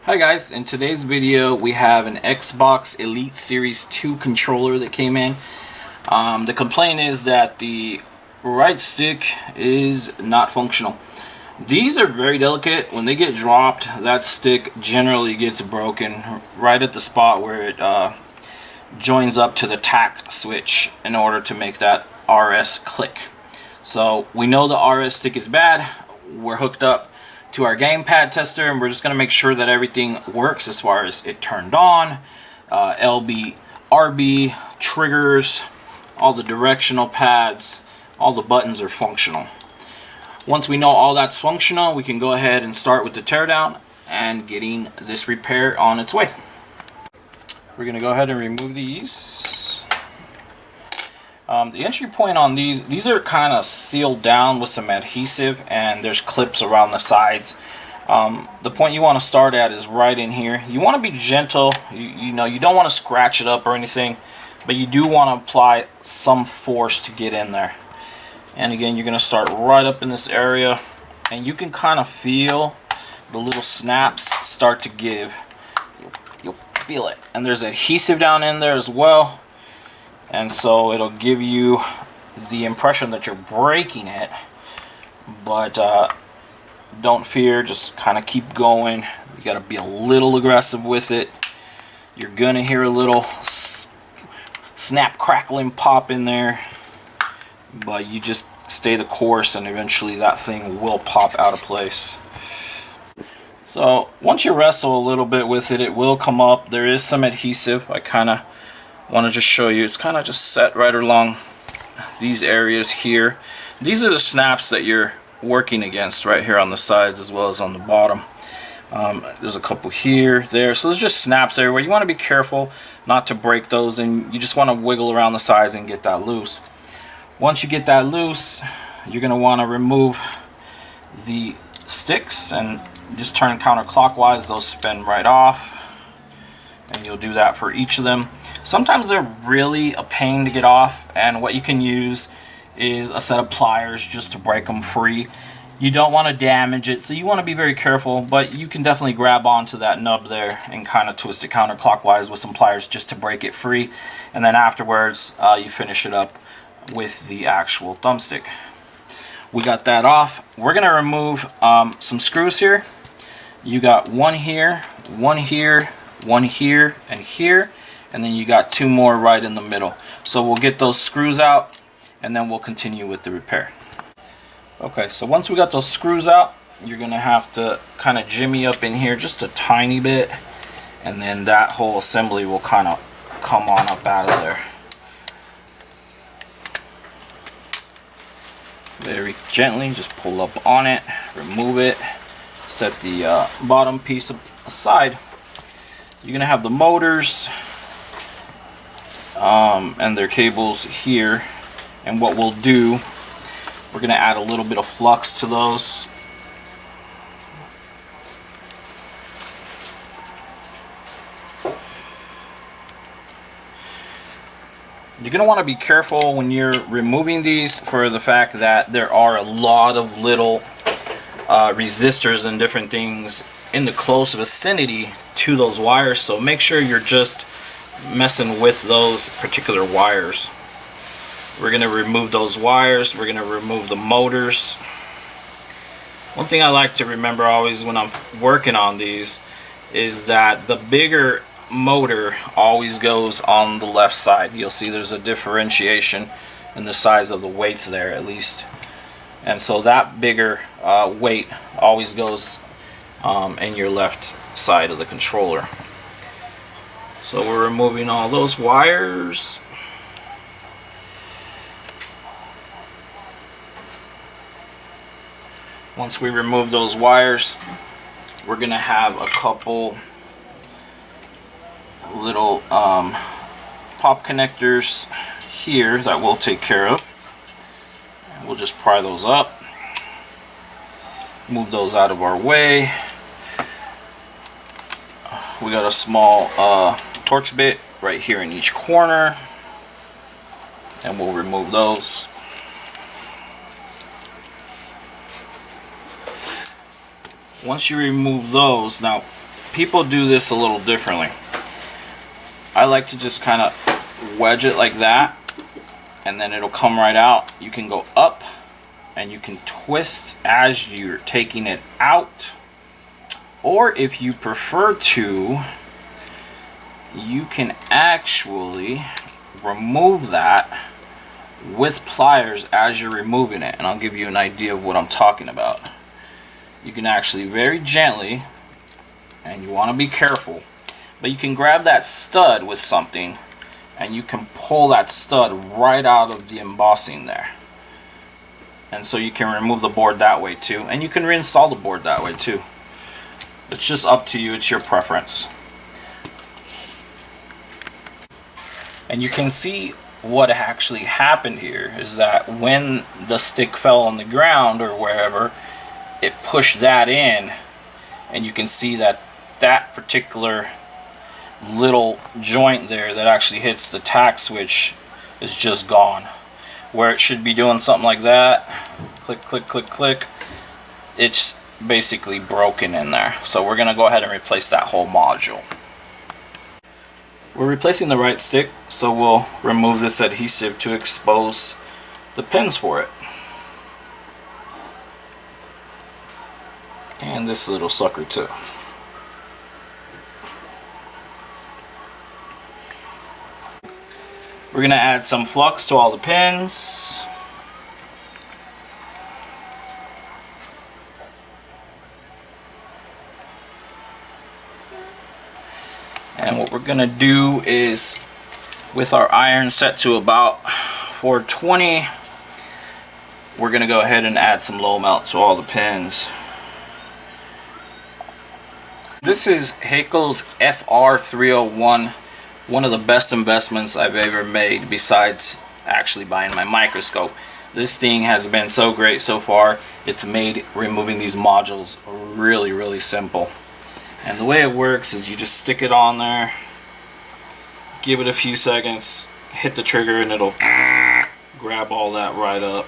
Hi guys, in today's video we have an Xbox Elite Series 2 controller that came in. The complaint is that the right stick is not functional. These are very delicate. When they get dropped, that stick generally gets broken right at the spot where it joins up to the tack switch in order to make that RS click. So we know the RS stick is bad. We're hooked up to our gamepad tester and we're just going to make sure that everything works as far as it turned on, LB, RB, triggers, all the directional pads, all the buttons are functional. Once we know all that's functional, we can go ahead and start with the teardown and getting this repair on its way. We're going to go ahead and remove these. The entry point on these are kind of sealed down with some adhesive, and there's clips around the sides. The point you want to start at is right in here. You want to be gentle. You know, you don't want to scratch it up or anything, but you do want to apply some force to get in there. And again, you're going to start right up in this area, and you can kind of feel the little snaps start to give. You'll feel it. And there's adhesive down in there as well. And so it'll give you the impression that you're breaking it, but don't fear, just kind of keep going. You got to be a little aggressive with it. You're gonna hear a little snap, crackling, pop in there, but you just stay the course and eventually that thing will pop out of place. So once you wrestle a little bit with it, it will come up. There is some adhesive. I kind of want to just show you. It's kind of just set right along these areas here. These are the snaps that you're working against right here on the sides as well as on the bottom. There's a couple here, there. So there's just snaps everywhere. You want to be careful not to break those, and you just want to wiggle around the sides and get that loose. Once you get that loose, you're going to want to remove the sticks and just turn counterclockwise. They'll spin right off, and you'll do that for each of them. Sometimes they're really a pain to get off, and what you can use is a set of pliers just to break them free. You don't want to damage it, so you want to be very careful, but you can definitely grab onto that nub there and kind of twist it counterclockwise with some pliers just to break it free, and then afterwards you finish it up with the actual thumbstick. We got that off. We're going to remove some screws here. You got one here, one here, one here, and here. And then you got two more right in the middle. So we'll get those screws out and then we'll continue with the repair. Okay, so once we got those screws out, you're gonna have to kind of jimmy up in here just a tiny bit, and then that whole assembly will kind of come on up out of there. Very gently, just pull up on it, remove it, set the bottom piece aside. You're gonna have the motors and their cables here, and what we'll do, we're going to add a little bit of flux to those. You're going to want to be careful when you're removing these for the fact that there are a lot of little resistors and different things in the close vicinity to those wires, so make sure you're just messing with those particular wires. We're going to remove those wires. We're going to remove the motors. One thing I like to remember always when I'm working on these is that the bigger motor always goes on the left side. You'll see there's a differentiation in the size of the weights there, at least, and so that bigger weight always goes in your left side of the controller. So we're removing all those wires. Once we remove those wires, we're going to have a couple little pop connectors here that we'll take care of. And we'll just pry those up, move those out of our way. We got a small Torx bit right here in each corner, and we'll remove those. Once you remove those, now people do this a little differently. I like to just kind of wedge it like that, and then it'll come right out. You can go up and you can twist as you're taking it out, or if you prefer to, you can actually remove that with pliers as you're removing it, and I'll give you an idea of what I'm talking about. You can actually very gently, and you want to be careful, but you can grab that stud with something and you can pull that stud right out of the embossing there, and so you can remove the board that way too, and you can reinstall the board that way too. It's just up to you, it's your preference. And you can see what actually happened here is that when the stick fell on the ground or wherever, it pushed that in, and you can see that that particular little joint there that actually hits the tack switch is just gone. Where it should be doing something like that, click, click, click, click, it's basically broken in there. So we're gonna go ahead and replace that whole module. We're replacing the right stick, so we'll remove this adhesive to expose the pins for it. And this little sucker too. We're going to add some flux to all the pins. And what we're going to do is, with our iron set to about 420, we're going to go ahead and add some low melt to all the pins. This is Häkel's FR301. One of the best investments I've ever made, besides actually buying my microscope. This thing has been so great so far. It's made removing these modules really, really simple. And the way it works is you just stick it on there, give it a few seconds, hit the trigger, and it'll grab all that right up.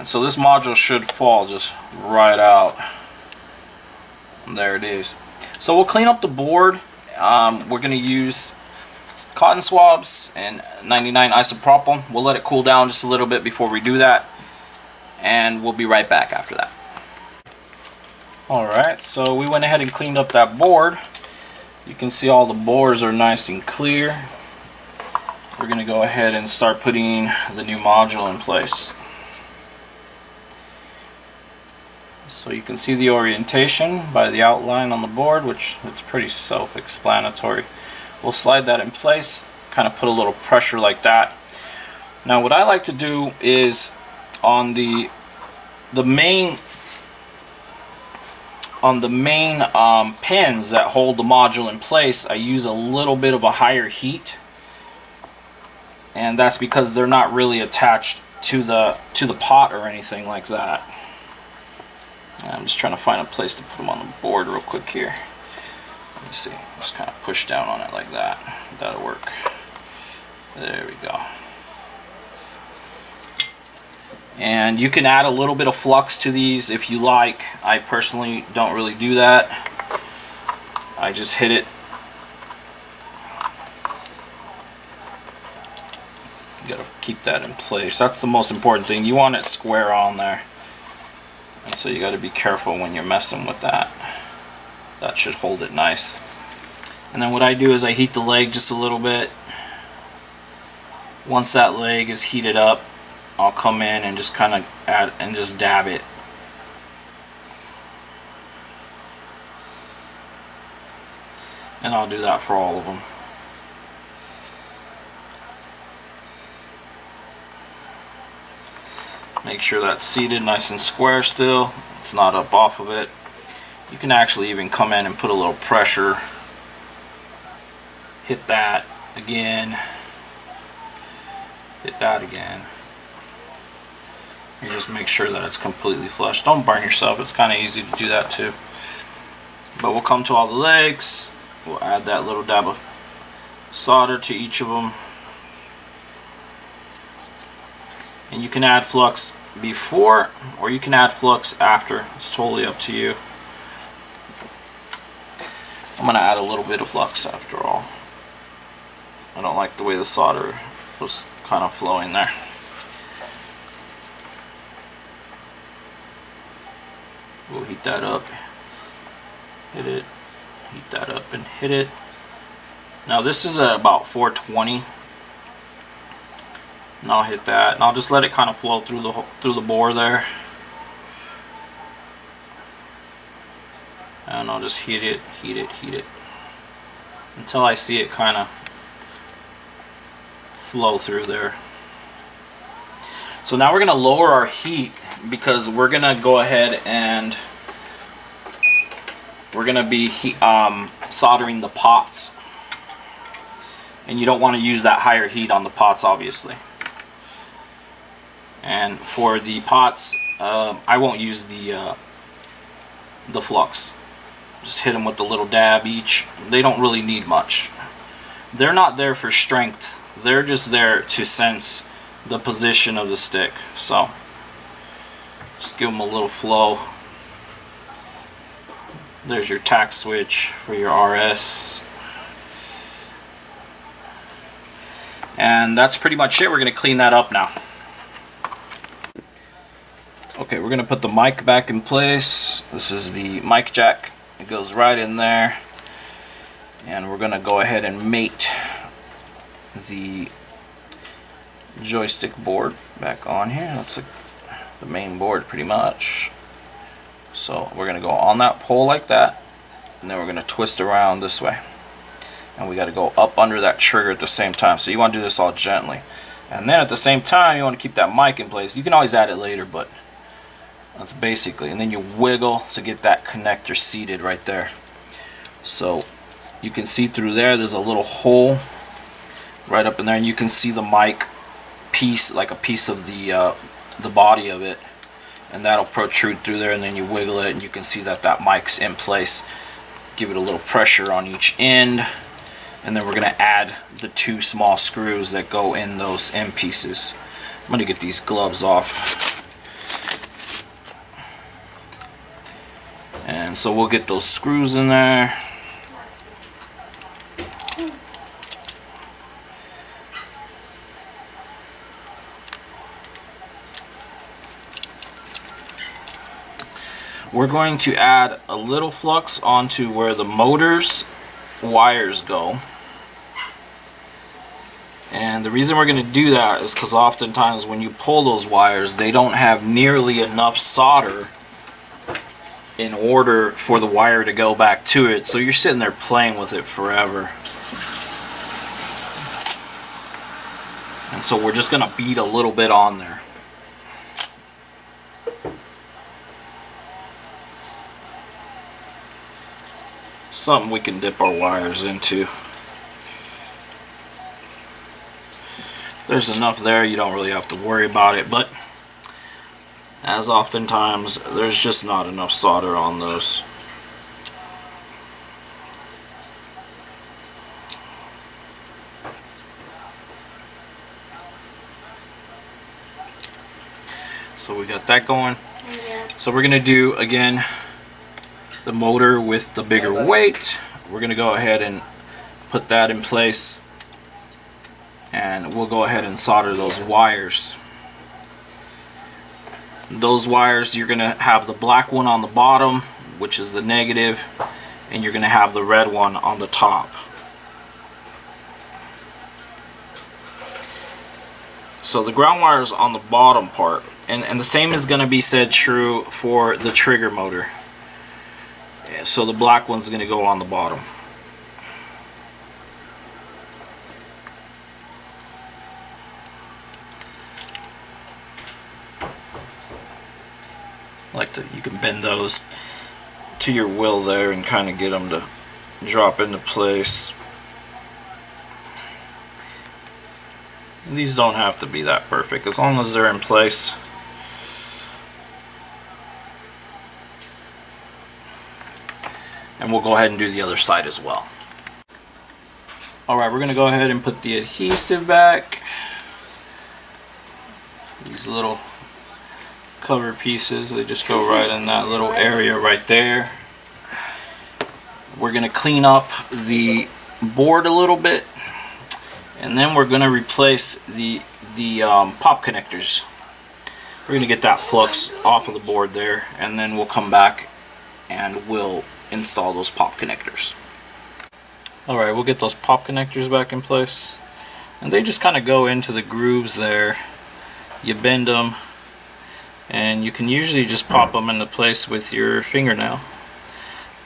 So this module should fall just right out. And there it is. So we'll clean up the board. We're going to use cotton swabs and 99 isopropyl. We'll let it cool down just a little bit before we do that, and we'll be right back after that. Alright, so we went ahead and cleaned up that board. You can see all the bores are nice and clear. We're going to go ahead and start putting the new module in place. So you can see the orientation by the outline on the board, which it's pretty self-explanatory. We'll slide that in place, kind of put a little pressure like that. Now what I like to do is on the main pins that hold the module in place, I use a little bit of a higher heat, and that's because they're not really attached to the pot or anything like that. I'm just trying to find a place to put them on the board real quick here. Let me see. Just kind of push down on it like that. That'll work. There we go. And you can add a little bit of flux to these if you like. I personally don't really do that. I just hit it. You gotta keep that in place. That's the most important thing. You want it square on there. And so you got to be careful when you're messing with that. That should hold it nice. And then what I do is I heat the leg just a little bit. Once that leg is heated up, I'll come in and just kind of add and just dab it. And I'll do that for all of them. Make sure that's seated nice and square still. It's not up off of it. You can actually even come in and put a little pressure. Hit that again. Hit that again. and just make sure that it's completely flush. Don't burn yourself, it's kind of easy to do that too. But we'll come to all the legs, we'll add that little dab of solder to each of them. And you can add flux before or you can add flux after, it's totally up to you. I'm going to add a little bit of flux after all. I don't like the way the solder was kind of flowing there. We'll heat that up, hit it, heat that up and hit it. Now this is at about 420. And I'll hit that and I'll just let it kind of flow through the bore there. And I'll just heat it, heat it, heat it until I see it kind of flow through there. So now we're going to lower our heat because we're going to go ahead and we're going to be soldering the pots. And you don't want to use that higher heat on the pots, obviously. And for the pots, I won't use the flux. Just hit them with a little dab each. They don't really need much. They're not there for strength. They're just there to sense the position of the stick. So just give them a little flow. There's your tack switch for your RS. And that's pretty much it. We're going to clean that up now. Okay, we're going to put the mic back in place. This is the mic jack. It goes right in there. And we're going to go ahead and mate the joystick board back on here. That's the main board pretty much. So we're going to go on that pole like that. And then we're going to twist around this way. And we got to go up under that trigger at the same time. So you want to do this all gently. And then at the same time you want to keep that mic in place. You can always add it later, but that's basically. And then you wiggle to get that connector seated right there. So you can see through there, there's a little hole right up in there, and you can see the mic piece, like a piece of the body of it, and that'll protrude through there. And then you wiggle it and you can see that that mic's in place. Give it a little pressure on each end. And then we're going to add the 2 small screws that go in those end pieces. I'm going to get these gloves off. And so we'll get those screws in there. We're going to add a little flux onto where the motor's wires go. And the reason we're going to do that is because oftentimes when you pull those wires, they don't have nearly enough solder in order for the wire to go back to it. So you're sitting there playing with it forever. And so we're just going to beat a little bit on there. Something we can dip our wires into. There's enough there, you don't really have to worry about it, but as oftentimes there's just not enough solder on those. So we got that going. So we're gonna do again the motor with the bigger weight. We're gonna go ahead and put that in place, and we'll go ahead and solder those wires. Those wires, you're gonna have the black one on the bottom, which is the negative, and you're gonna have the red one on the top. So the ground wire is on the bottom part, and the same is gonna be said true for the trigger motor. So the black one's gonna go on the bottom. You can bend those to your will there and kind of get them to drop into place. And these don't have to be that perfect, as long as they're in place. and we'll go ahead and do the other side as well. Alright, we're going to go ahead and put the adhesive back. These little cover pieces, they just go right in that little area right there. We're going to clean up the board a little bit, and then we're going to replace the pop connectors. We're going to get that flux off of the board there, and then we'll come back and we'll install those pop connectors. Alright, we'll get those pop connectors back in place, and they just kind of go into the grooves there. You bend them, and you can usually just pop them into place with your fingernail.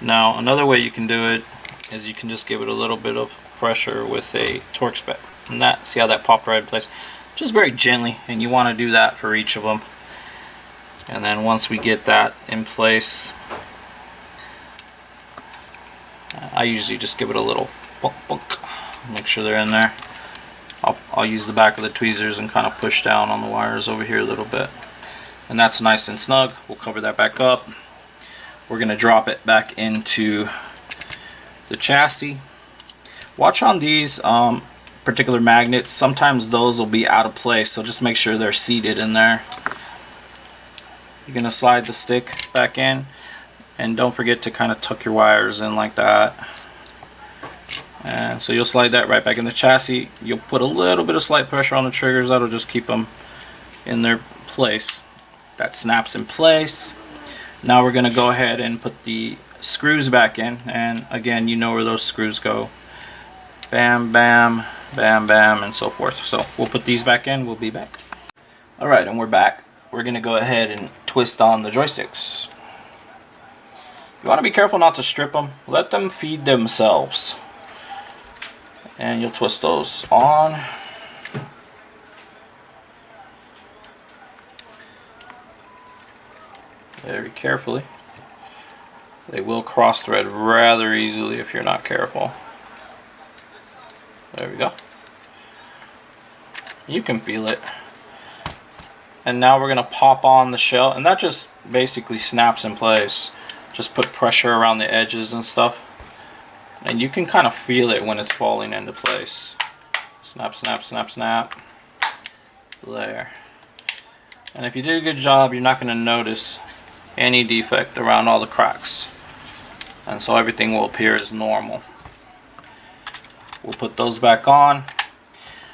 Now another way you can do it is you can just give it a little bit of pressure with a Torx bit, and that, see how that popped right in place? Just very gently, and you want to do that for each of them. And then once we get that in place, I usually just give it a little bunk, make sure they're in there. I'll use the back of the tweezers and kind of push down on the wires over here a little bit. And that's nice and snug. We'll cover that back up. We're going to drop it back into the chassis. Watch on these particular magnets. Sometimes those will be out of place, so just make sure they're seated in there. You're going to slide the stick back in. And don't forget to kind of tuck your wires in like that. And so you'll slide that right back in the chassis. You'll put a little bit of slight pressure on the triggers. That'll just keep them in their place. That snaps in place. Now we're going to go ahead and put the screws back in. And again, you know where those screws go. Bam, bam, bam, bam, and so forth. So we'll put these back in. We'll be back. Alright, and we're back. We're going to go ahead and twist on the joysticks. You want to be careful not to strip them. Let them feed themselves. And you'll twist those on. Very carefully. They will cross thread rather easily if you're not careful. There we go. You can feel it. And now we're going to pop on the shell, and that just basically snaps in place. Just put pressure around the edges and stuff, and you can kind of feel it when it's falling into place. Snap, snap, snap, snap. There. And if you did a good job, you're not going to notice any defect around all the cracks, and so everything will appear as normal. We'll put those back on.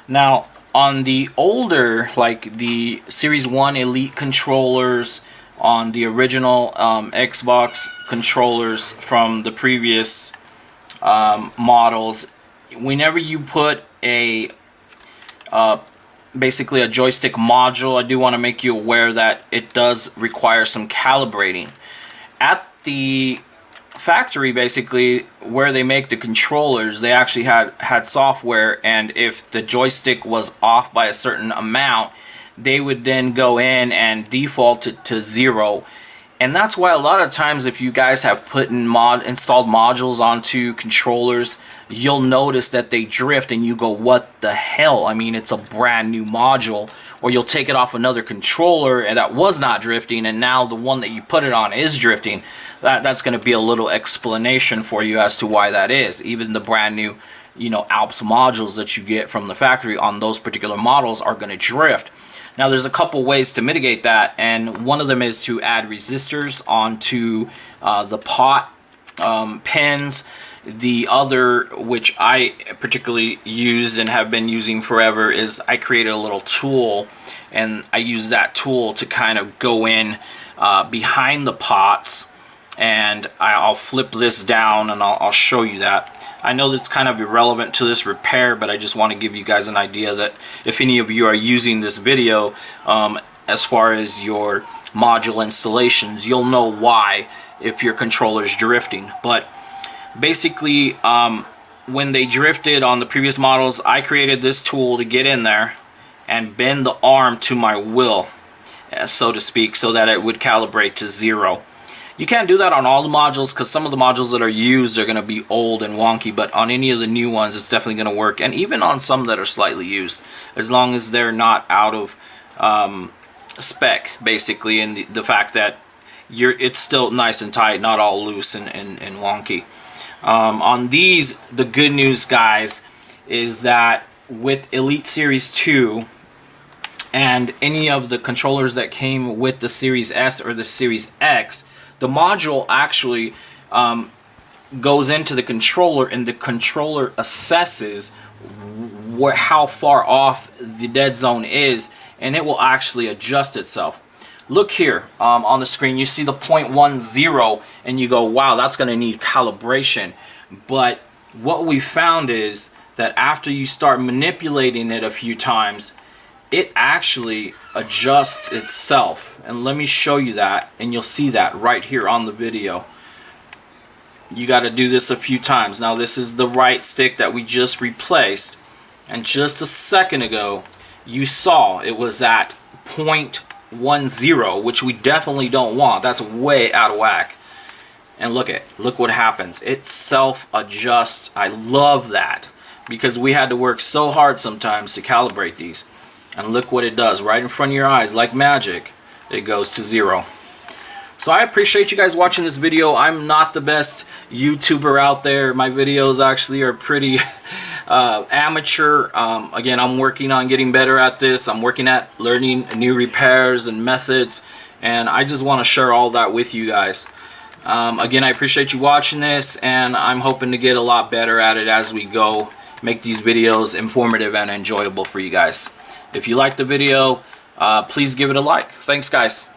Now on the older, like the Series 1 Elite controllers, on the original Xbox controllers from the previous models, whenever you put a basically a joystick module, I do want to make you aware that it does require some calibrating. At the factory, basically where they make the controllers, they actually had software, and if the joystick was off by a certain amount, they would then go in and default it to 0. And that's why a lot of times if you guys have put in installed modules onto controllers, you'll notice that they drift and you go, what the hell? I mean, it's a brand new module. Or you'll take it off another controller and that was not drifting, and now the one that you put it on is drifting. That's going to be a little explanation for you as to why that is. Even the brand new, you know, Alps modules that you get from the factory on those particular models are going to drift. Now there's a couple ways to mitigate that, and one of them is to add resistors onto the pot pins. The other, which I particularly used and have been using forever, is I created a little tool, and I use that tool to kind of go in behind the pots, and I'll flip this down and I'll show you that. I know that's kind of irrelevant to this repair, but I just want to give you guys an idea that if any of you are using this video as far as your module installations, you'll know why if your controller's drifting. But basically, when they drifted on the previous models, I created this tool to get in there and bend the arm to my will, so to speak, so that it would calibrate to 0. You can't do that on all the modules because some of the modules that are used are going to be old and wonky, but on any of the new ones it's definitely going to work, and even on some that are slightly used, as long as they're not out of spec, basically, and the fact that it's still nice and tight, not all loose and wonky. On these, the good news, guys, is that with Elite Series 2 and any of the controllers that came with the Series S or the Series X, the module actually goes into the controller, and the controller assesses how far off the dead zone is, and it will actually adjust itself. Look here on the screen, you see the 0.10, and you go, wow, that's going to need calibration. But what we found is that after you start manipulating it a few times, it actually adjusts itself. And let me show you that, and you'll see that right here on the video. You got to do this a few times. Now this is the right stick that we just replaced, and just a second ago you saw it was at 0.10, which we definitely don't want. That's way out of whack. And look what happens. It self-adjusts. I love that, because we had to work so hard sometimes to calibrate these. And look what it does right in front of your eyes, like magic. It goes to 0. So I appreciate you guys watching this video. I'm not the best YouTuber out there. My videos actually are pretty amateur. Again, I'm working on getting better at this. I'm working at learning new repairs and methods, and I just want to share all that with you guys. Again, I appreciate you watching this, and I'm hoping to get a lot better at it as we go, make these videos informative and enjoyable for you guys. If you like the video, please give it a like. Thanks, guys.